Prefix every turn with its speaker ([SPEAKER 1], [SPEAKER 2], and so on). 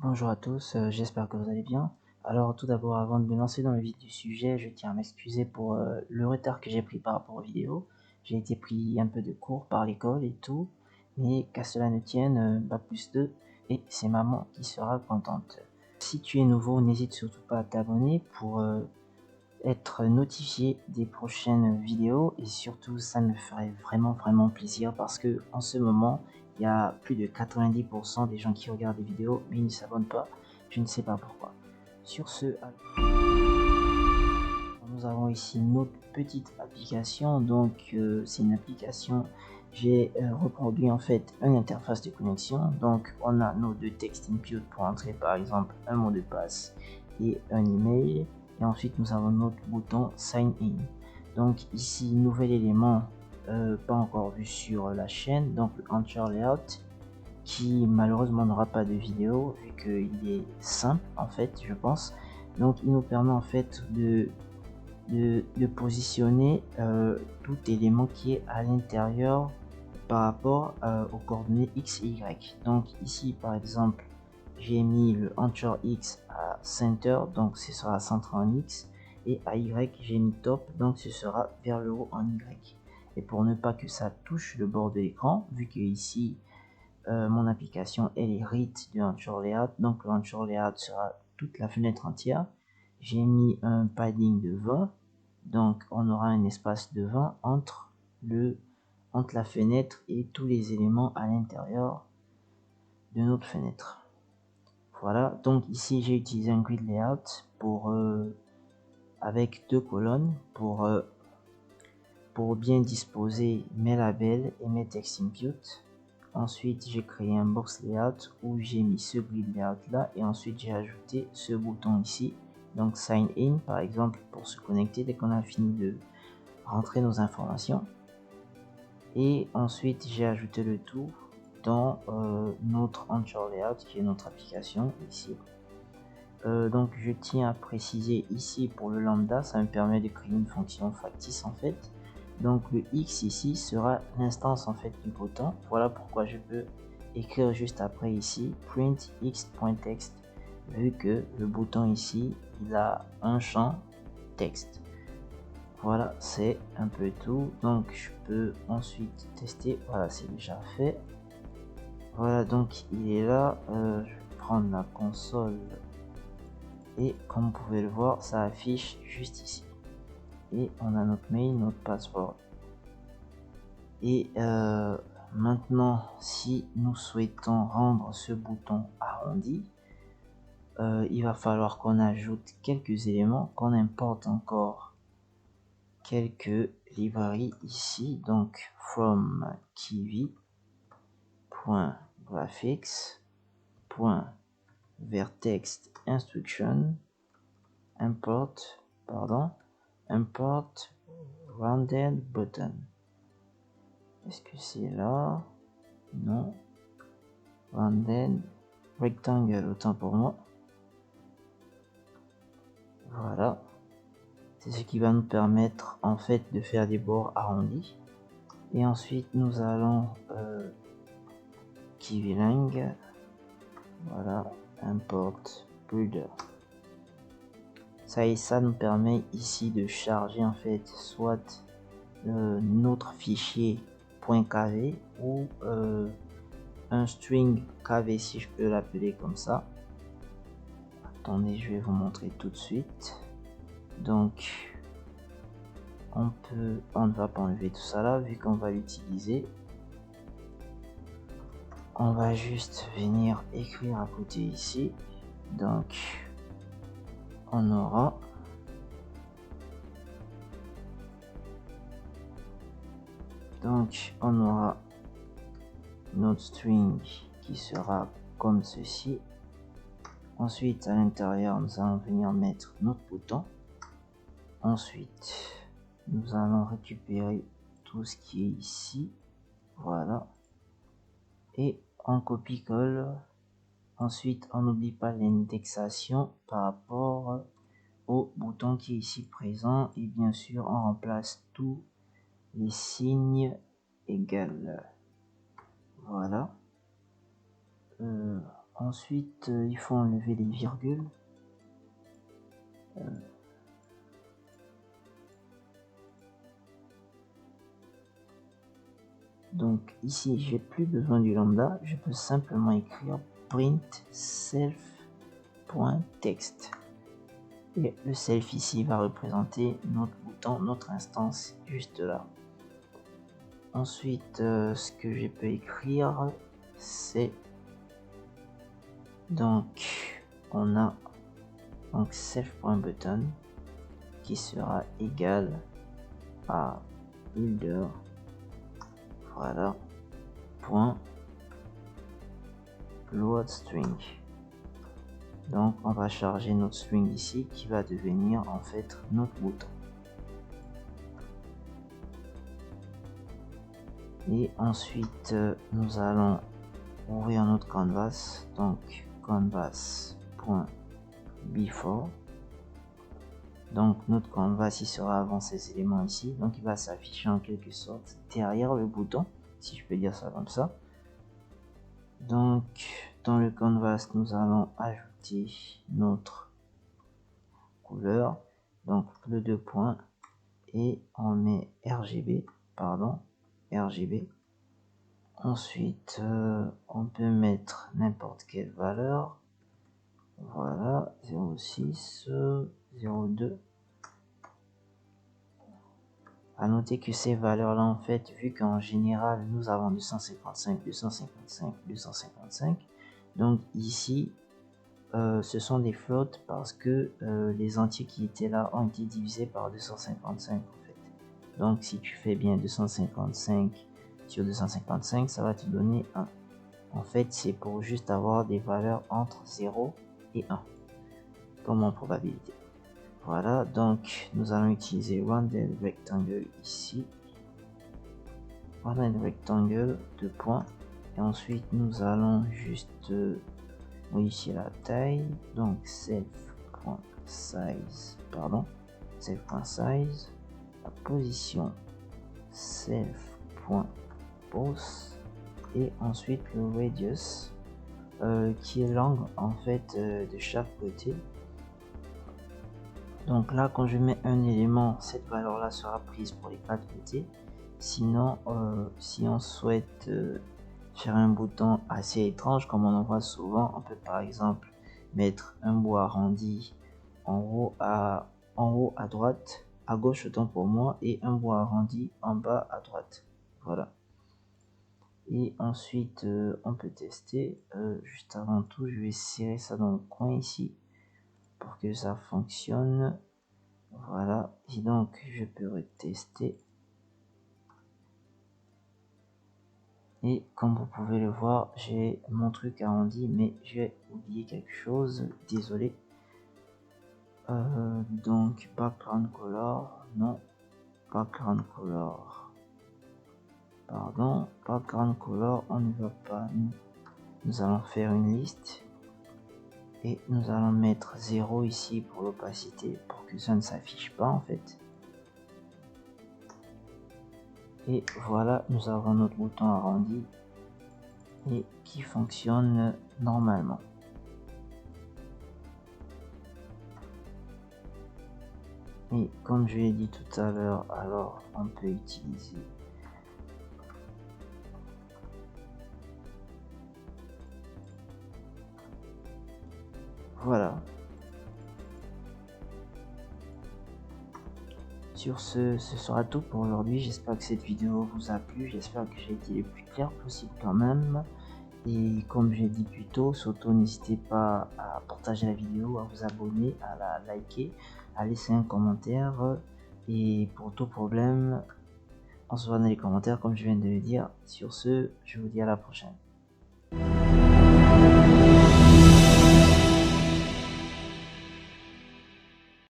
[SPEAKER 1] Bonjour à tous, j'espère que vous allez bien. Alors tout d'abord, avant de me lancer dans le vif du sujet, je tiens à m'excuser pour le retard que j'ai pris par rapport aux vidéos. J'ai été pris un peu de cours par l'école et tout, mais qu'à cela ne tienne, pas plus de, et c'est maman qui sera contente. Si tu es nouveau, n'hésite surtout pas à t'abonner pour être notifié des prochaines vidéos et surtout ça me ferait vraiment plaisir parce que en ce moment il y a plus de 90% des gens qui regardent les vidéos mais ils ne s'abonnent pas, je ne sais pas pourquoi. Sur ce, nous avons ici notre petite application, donc c'est une application, j'ai reproduit en fait une interface de connexion, donc on a nos deux textes input pour entrer par exemple un mot de passe et un email, et ensuite nous avons notre bouton sign in. Donc ici nouvel élément pas encore vu sur la chaîne, donc le Anchor Layout qui malheureusement n'aura pas de vidéo vu qu'il est simple en fait je pense. Donc il nous permet en fait de positionner tout élément qui est à l'intérieur par rapport aux coordonnées x et y. Donc ici par exemple j'ai mis le Anchor X à center, donc ce sera centré en X, et à Y j'ai mis top, donc ce sera vers le haut en Y. Et pour ne pas que ça touche le bord de l'écran, vu que ici mon application elle est read du Anchor Layout, donc le Anchor Layout sera toute la fenêtre entière, j'ai mis un padding de 20, donc on aura un espace de 20 entre la fenêtre et tous les éléments à l'intérieur de notre fenêtre. Voilà, donc ici j'ai utilisé un grid layout pour avec deux colonnes pour bien disposer mes labels et mes text input. Ensuite j'ai créé un box layout où j'ai mis ce grid layout là, et ensuite j'ai ajouté ce bouton ici, donc sign in par exemple pour se connecter dès qu'on a fini de rentrer nos informations. Et ensuite j'ai ajouté le tout dans notre Anchor Layout qui est notre application ici. Donc je tiens à préciser ici pour le lambda, ça me permet de créer une fonction factice en fait. Donc le x ici sera l'instance en fait du bouton. Voilà pourquoi je peux écrire juste après ici print x.text, vu que le bouton ici il a un champ texte. Voilà, c'est un peu tout. Donc je peux ensuite tester. Voilà, c'est déjà fait. Voilà, donc il est là. Je vais prendre la console et comme vous pouvez le voir, ça affiche juste ici. Et on a notre mail, notre password. Et maintenant, si nous souhaitons rendre ce bouton arrondi, il va falloir qu'on ajoute quelques éléments, qu'on importe encore quelques librairies ici, donc from kiwi.graphics.vertex instruction import rounded button. Est-ce que c'est là? Non. Rounded rectangle, autant pour moi. Voilà. C'est ce qui va nous permettre en fait de faire des bords arrondis. Et ensuite nous allons kiwilang, voilà, import builder. Ça nous permet ici de charger en fait soit notre fichier .kv ou un string kv si je peux l'appeler comme ça. Attendez, je vais vous montrer tout de suite. Donc on ne va pas enlever tout ça là vu qu'on va l'utiliser. On va juste venir écrire à côté ici. Donc on aura notre string qui sera comme ceci. Ensuite à l'intérieur nous allons venir mettre notre bouton. Ensuite nous allons récupérer tout ce qui est ici, voilà, et on copie-colle. Ensuite on n'oublie pas l'indexation par rapport au bouton qui est ici présent, et bien sûr on remplace tous les signes égaux. Voilà. Ensuite, il faut enlever les virgules. Donc ici, j'ai plus besoin du lambda, je peux simplement écrire print self.text. Et le self ici va représenter notre bouton, notre instance juste là. Ensuite, ce que je peux écrire, c'est donc on a donc self.button qui sera égal à builder, voilà, point load string. Donc on va charger notre string ici qui va devenir en fait notre bouton. Et ensuite nous allons ouvrir notre canvas, donc canvas.before. Donc notre canvas il sera avant ces éléments ici, donc il va s'afficher en quelque sorte derrière le bouton, si je peux dire ça comme ça. Donc dans le canvas nous allons ajouter notre couleur, donc le 2 points, et on met RGB. Ensuite on peut mettre n'importe quelle valeur, voilà, 06, 02. À noter que ces valeurs là en fait, vu qu'en général nous avons 255, donc ici ce sont des flottes parce que les entiers qui étaient là ont été divisés par 255 en fait. Donc si tu fais bien 255 sur 255, ça va te donner 1. En fait c'est pour juste avoir des valeurs entre 0 et 1 comme en probabilité. Voilà, donc nous allons utiliser rounded rectangle ici, rounded rectangle 2 points, et ensuite nous allons juste modifier la taille, donc self.size, la position self.pose, et ensuite le radius qui est l'angle en fait de chaque côté. Donc là quand je mets un élément, cette valeur là sera prise pour les 4 côtés. Sinon si on souhaite faire un bouton assez étrange comme on en voit souvent, on peut par exemple mettre un bout arrondi en haut à droite, à gauche autant pour moi, et un bout arrondi en bas à droite. Voilà. Et ensuite on peut tester. Juste avant tout je vais serrer ça dans le coin ici pour que ça fonctionne. Voilà, et donc je peux retester. Et comme vous pouvez le voir, j'ai mon truc arrondi, mais j'ai oublié quelque chose, désolé. Donc background color, non, background color, pardon, background color, on ne va pas, nous allons faire une liste. Et nous allons mettre 0 ici pour l'opacité, pour que ça ne s'affiche pas en fait. Et voilà, nous avons notre bouton arrondi et qui fonctionne normalement. Et comme je l'ai dit tout à l'heure, alors on peut utiliser voilà. Sur ce sera tout pour aujourd'hui. J'espère que cette vidéo vous a plu. J'espère que j'ai été le plus clair possible quand même. Et comme j'ai dit plus tôt, surtout n'hésitez pas à partager la vidéo, à vous abonner, à la liker, à laisser un commentaire. Et pour tout problème, on se voit dans les commentaires comme je viens de le dire. Sur ce, je vous dis à la prochaine.